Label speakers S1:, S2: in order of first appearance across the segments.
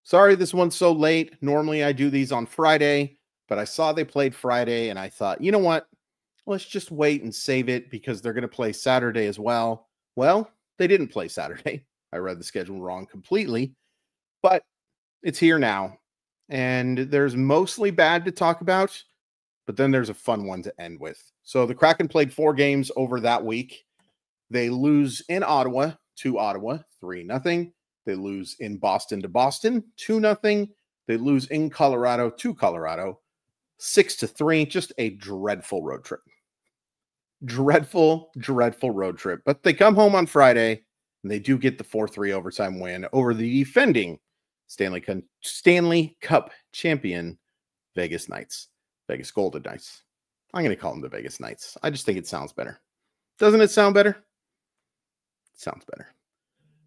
S1: Sorry this one's so late. Normally I do these on Friday, but I saw they played Friday and I thought, you know what? Let's just wait and save it because they're going to play Saturday as well. Well, they didn't play Saturday. I read the schedule wrong completely, but it's here now. And there's mostly bad to talk about, but then there's a fun one to end with. So the Kraken played 4 games over that week. They lose in Ottawa to Ottawa, 3-0. They lose in Boston to Boston, 2-0. They lose in Colorado to Colorado, 6-3. Just a dreadful road trip. Dreadful road trip. But they come home on Friday, and they do get the 4-3 overtime win over the defending Stanley Cup champion Vegas Knights. Vegas Golden Knights. I'm going to call them the Vegas Knights. I just think it sounds better. Doesn't it sound better? It sounds better.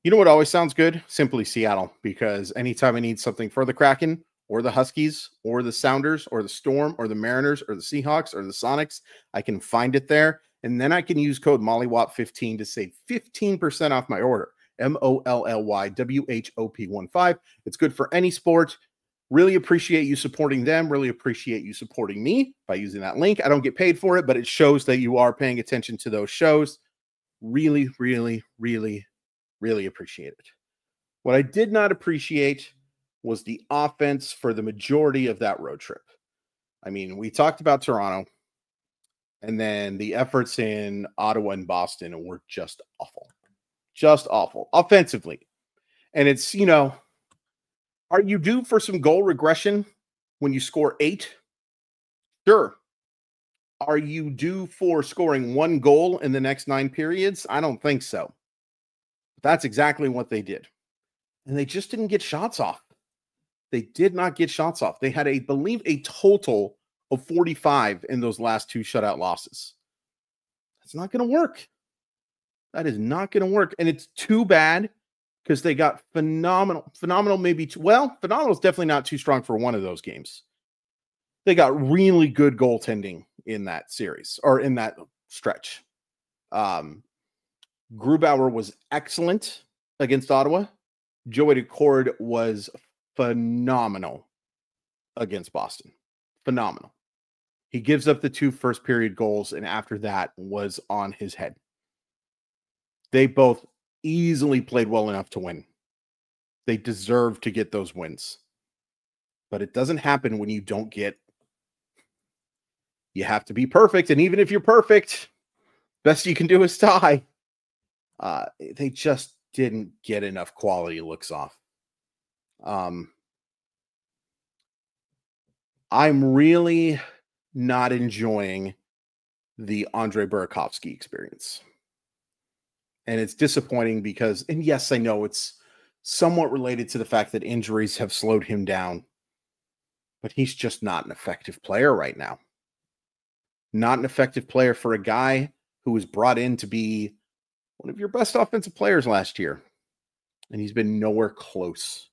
S1: You know what always sounds good? Simply Seattle, because anytime I need something for the Kraken or the Huskies or the Sounders or the Storm or the Mariners or the Seahawks or the Sonics, I can find it there. And then I can use code MOLLYWOP15 to save 15% off my order. MOLLYWHOP15. It's good for any sport. Really appreciate you supporting them. Really appreciate you supporting me by using that link. I don't get paid for it, but it shows that you are paying attention to those shows. Really appreciate it. What I did not appreciate was the offense for the majority of that road trip. I mean, we talked about Toronto, and then the efforts in Ottawa and Boston were just awful. Just awful offensively. And it's, you know, are you due for some goal regression when you score 8? Sure. Are you due for scoring 1 goal in the next 9 periods? I don't think so. That's exactly what they did. And they just didn't get shots off. They did not get shots off. They had, I believe, a total of 45 in those last 2 shutout losses. That's not going to work. That is not going to work. And it's too bad because they got phenomenal maybe, phenomenal is definitely not too strong for one of those games. They got really good goaltending in that series or in that stretch. Grubauer was excellent against Ottawa. Joey Decord was phenomenal against Boston. Phenomenal. He gives up the 2 first period goals, and after that was on his head. They both easily played well enough to win. They deserve to get those wins. But it doesn't happen when you don't get. You have to be perfect, and even if you're perfect, best you can do is tie. They just didn't get enough quality looks off. I'm really not enjoying the Andre Burakovsky experience. And it's disappointing because, and yes, I know it's somewhat related to the fact that injuries have slowed him down, but he's just not an effective player right now. Not an effective player for a guy who was brought in to be one of your best offensive players last year. And he's been nowhere close.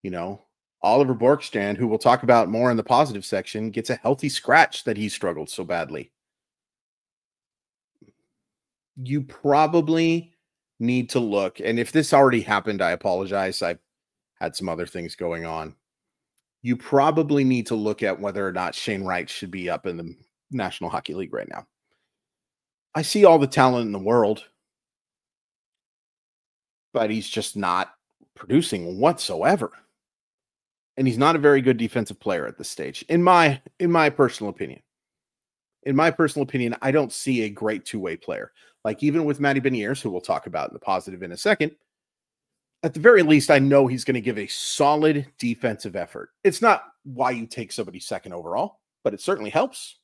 S1: You know, Oliver Borkstrand, who we'll talk about more in the positive section, gets a healthy scratch that he struggled so badly. You probably need to look, and if this already happened, I apologize. I've had some other things going on. You probably need to look at whether or not Shane Wright should be up in the National Hockey League right now. I see all the talent in the world, but he's just not producing whatsoever. And he's not a very good defensive player at this stage, in my personal opinion. In my personal opinion, I don't see a great two-way player. Like even with Matty Beniers, who we'll talk about in the positive in a second, at the very least, I know he's going to give a solid defensive effort. It's not why you take somebody second overall, but it certainly helps.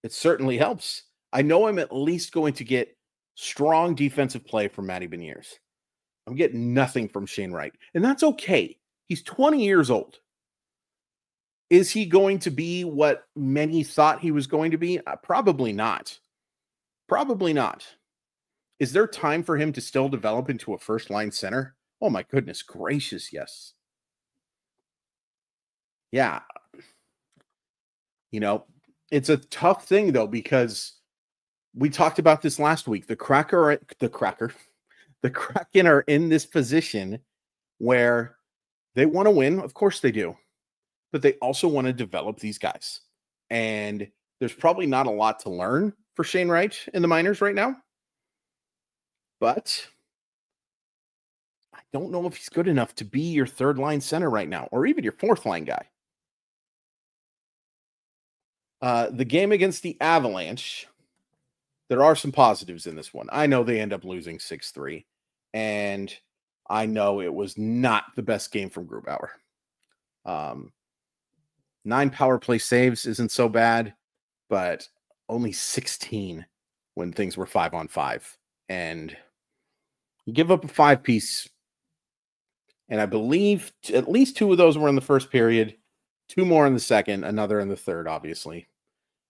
S1: It certainly helps. I know I'm at least going to get strong defensive play from Matty Beniers. I'm getting nothing from Shane Wright, and that's okay. He's 20 years old. Is he going to be what many thought he was going to be? Probably not. Probably not. Is there time for him to still develop into a first-line center? Oh, my goodness gracious, yes. Yeah. You know, it's a tough thing, though, because we talked about this last week. The Kraken are in this position where They want to win, of course they do, but they also want to develop these guys. And there's probably not a lot to learn for Shane Wright in the minors right now, but I don't know if he's good enough to be your third line center right now, or even your fourth line guy. The game against the Avalanche, there are some positives in this one. I know they end up losing 6-3, and I know it was not the best game from Grubauer. 9 power play saves isn't so bad, but only 16 when things were 5-on-5. And you give up a 5-piece, and I believe at least 2 of those were in the first period, 2 more in the second, another in the third, obviously,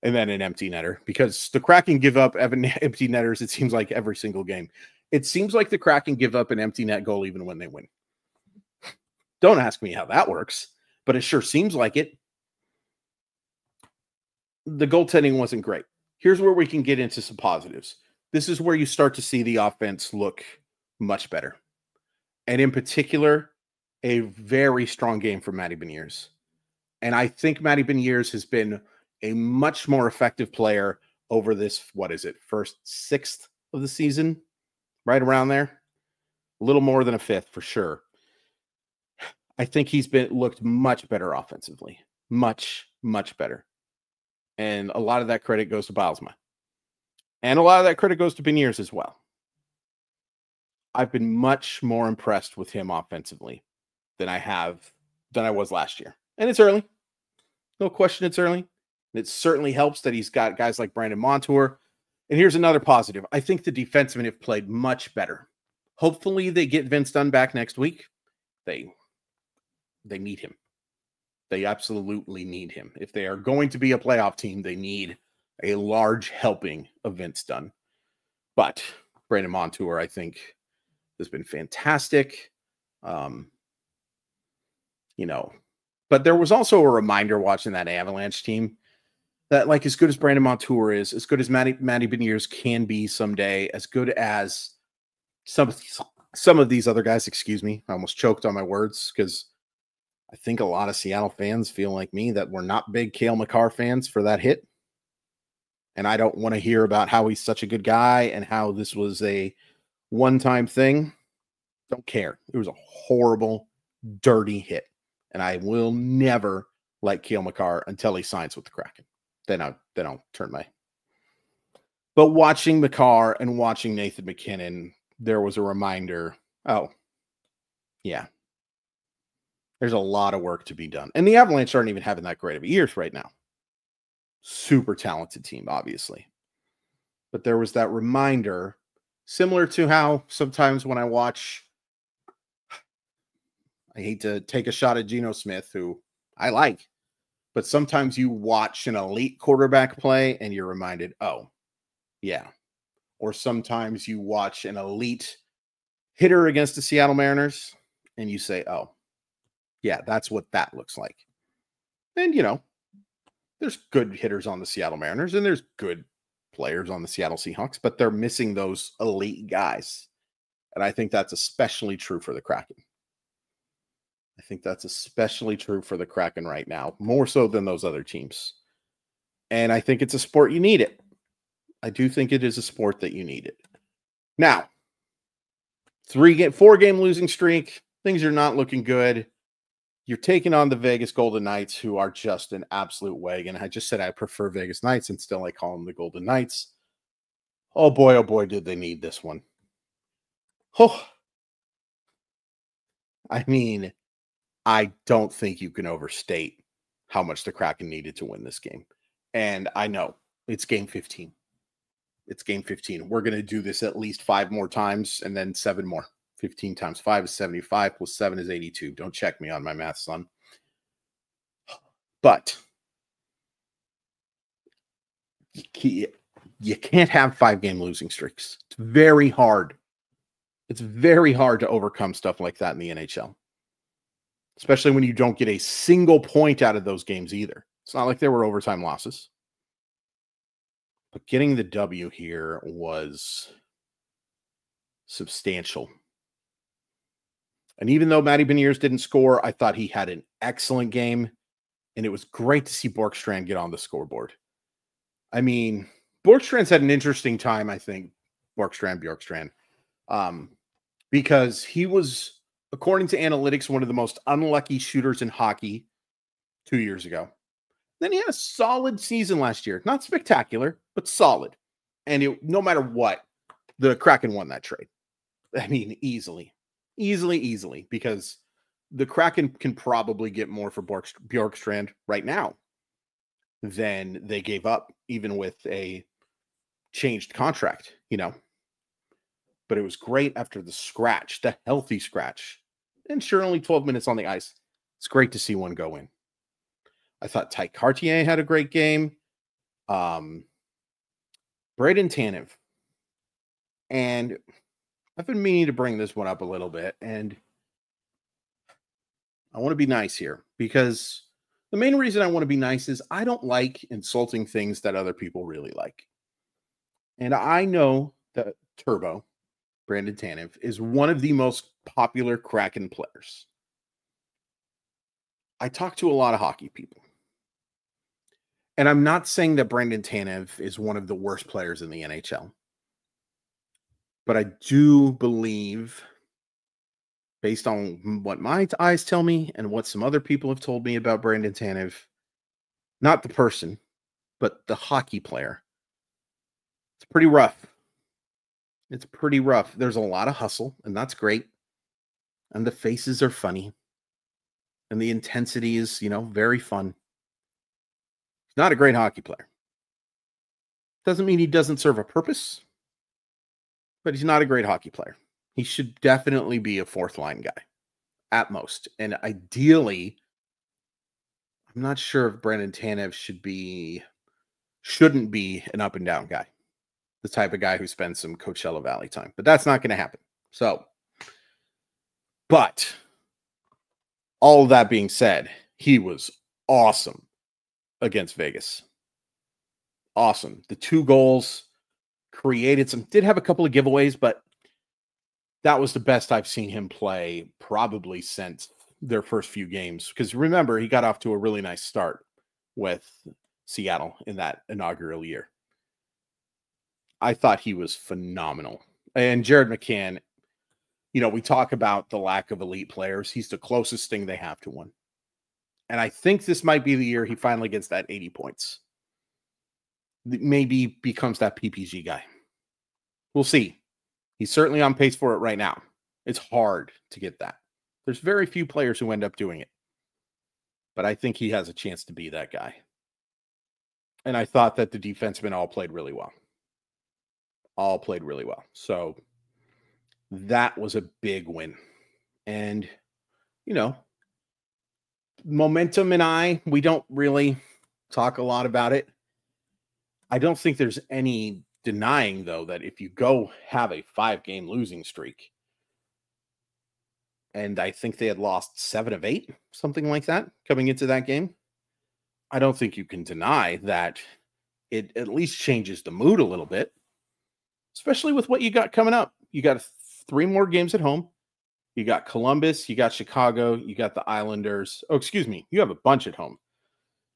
S1: and then an empty netter, because the Kraken give up empty netters, it seems like, every single game. It seems like the Kraken give up an empty net goal even when they win. Don't ask me how that works, but it sure seems like it. The goaltending wasn't great. Here's where we can get into some positives. This is where you start to see the offense look much better. And in particular, a very strong game from Matty Beniers. And I think Matty Beniers has been a much more effective player over this, first sixth of the season, right around there. A little more than a fifth for sure. I think he's looked much better offensively. Much, much better. And a lot of that credit goes to Bilesma. And a lot of that credit goes to Beniers as well. I've been much more impressed with him offensively than I was last year. And it's early. No question it's early. And it certainly helps that he's got guys like Brandon Montour. And here's another positive. I think the defensemen have played much better. Hopefully they get Vince Dunn back next week. They need him. They absolutely need him. If they are going to be a playoff team, they need a large helping of Vince Dunn. But Brandon Montour, I think, has been fantastic. But there was also a reminder watching that Avalanche team that, like, as good as Brandon Montour is, as good as Matty Beniers can be someday, as good as some of these other guys, excuse me, I almost choked on my words because I think a lot of Seattle fans feel like me that we're not big Cale Makar fans for that hit. And I don't want to hear about how he's such a good guy and how this was a one-time thing. Don't care. It was a horrible, dirty hit. And I will never like Cale Makar until he signs with the Kraken. Then I'll turn my... But watching Makar and watching Nathan MacKinnon, there was a reminder, oh, yeah, there's a lot of work to be done. And the Avalanche aren't even having that great of a year right now. Super talented team, obviously. But there was that reminder, similar to how sometimes when I watch, I hate to take a shot at Geno Smith, who I like, but sometimes you watch an elite quarterback play and you're reminded, oh, yeah. Or sometimes you watch an elite hitter against the Seattle Mariners and you say, oh, yeah, that's what that looks like. And, there's good hitters on the Seattle Mariners and there's good players on the Seattle Seahawks, but they're missing those elite guys. And I think that's especially true for the Kraken. I think that's especially true for the Kraken right now, more so than those other teams. And I think it's a sport you need it. I do think it is a sport that you need it. Now, 4-game losing streak. Things are not looking good. You're taking on the Vegas Golden Knights, who are just an absolute wagon. I just said I prefer Vegas Knights, and still I call them the Golden Knights. Oh boy, did they need this one. Oh, I mean, I don't think you can overstate how much the Kraken needed to win this game. And I know it's game 15. It's game 15. We're going to do this at least 5 more times and then 7 more. 15 times 5 is 75 plus 7 is 82. Don't check me on my math, son. But you can't have 5-game losing streaks. It's very hard. It's very hard to overcome stuff like that in the NHL. Especially when you don't get a single point out of those games either. It's not like there were overtime losses. But getting the W here was substantial. And even though Matty Beniers didn't score, I thought he had an excellent game. And it was great to see Borkstrand get on the scoreboard. I mean, Borkstrand's had an interesting time, I think, Bjorkstrand, because he was, according to analytics, one of the most unlucky shooters in hockey 2 years ago. Then he had a solid season last year. Not spectacular, but solid. And no matter what, the Kraken won that trade. I mean, easily, because the Kraken can probably get more for Bjorkstrand right now than they gave up, even with a changed contract, But it was great after the healthy scratch. And sure, only 12 minutes on the ice. It's great to see one go in. I thought Ty Cartier had a great game. Braden Tanev. And I've been meaning to bring this one up a little bit. And I want to be nice here because the main reason I want to be nice is I don't like insulting things that other people really like. And I know that Turbo, Brandon Tanev, is one of the most popular Kraken players. I talk to a lot of hockey people. And I'm not saying that Brandon Tanev is one of the worst players in the NHL. But I do believe, based on what my eyes tell me and what some other people have told me about Brandon Tanev, not the person, but the hockey player, it's pretty rough. It's pretty rough. There's a lot of hustle, and that's great. And the faces are funny. And the intensity is, very fun. He's not a great hockey player. Doesn't mean he doesn't serve a purpose, but he's not a great hockey player. He should definitely be a fourth line guy at most. And ideally, I'm not sure if Brandon Tanev shouldn't be an up and down guy. The type of guy who spends some Coachella Valley time, but that's not going to happen. But all of that being said, he was awesome against Vegas. Awesome. The 2 goals did have a couple of giveaways, but that was the best I've seen him play probably since their first few games. Because remember, he got off to a really nice start with Seattle in that inaugural year. I thought he was phenomenal. And Jared McCann, we talk about the lack of elite players. He's the closest thing they have to one. And I think this might be the year he finally gets that 80 points. Maybe becomes that PPG guy. We'll see. He's certainly on pace for it right now. It's hard to get that. There's very few players who end up doing it. But I think he has a chance to be that guy. And I thought that the defensemen all played really well. So that was a big win. And, momentum and we don't really talk a lot about it. I don't think there's any denying, though, that if you go have a 5-game losing streak, and I think they had lost 7 of 8, something like that, coming into that game, I don't think you can deny that it at least changes the mood a little bit, especially with what you got coming up. You got 3 more games at home. You got Columbus, you got Chicago, you got the Islanders. Oh, excuse me. You have a bunch at home.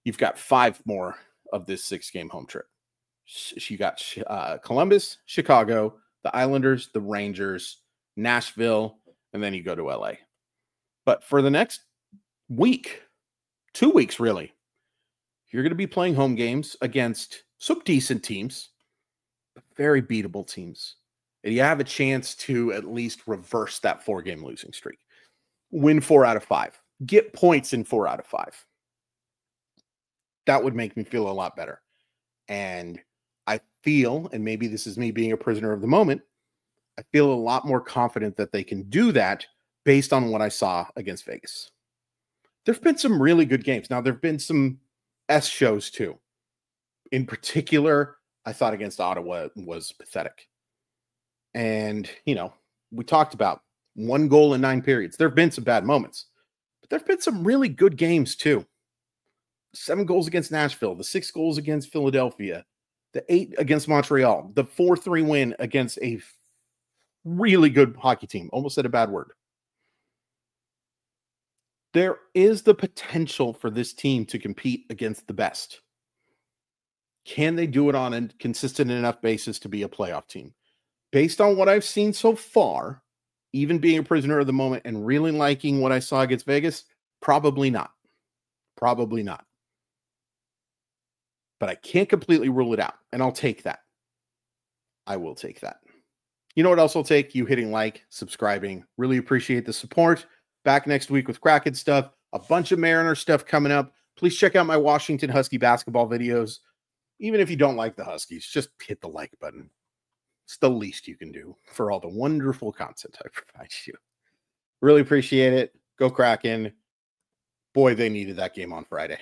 S1: You've got 5 more of this 6-game home trip. You got Columbus, Chicago, the Islanders, the Rangers, Nashville, and then you go to LA. But for the next week, 2 weeks really, you're going to be playing home games against some decent teams, but very beatable teams. And you have a chance to at least reverse that 4-game losing streak. Win 4 out of 5. Get points in 4 out of 5. That would make me feel a lot better. And I feel, and maybe this is me being a prisoner of the moment, I feel a lot more confident that they can do that based on what I saw against Vegas. There have been some really good games. Now, there have been some S shows too. In particular, I thought against Ottawa was pathetic. And, we talked about 1 goal in 9 periods. There have been some bad moments, but there have been some really good games too. 7 goals against Nashville, the 6 goals against Philadelphia, the 8 against Montreal, the 4-3 win against a really good hockey team. Almost said a bad word. There is the potential for this team to compete against the best. Can they do it on a consistent enough basis to be a playoff team? Based on what I've seen so far, even being a prisoner of the moment and really liking what I saw against Vegas, probably not. Probably not. But I can't completely rule it out, and I'll take that. I will take that. You know what else I'll take? You hitting like, subscribing. Really appreciate the support. Back next week with Kraken stuff, a bunch of Mariner stuff coming up. Please check out my Washington Husky basketball videos. Even if you don't like the Huskies, just hit the like button. It's the least you can do for all the wonderful content I provide you. Really appreciate it. Go Kraken. Boy, they needed that game on Friday.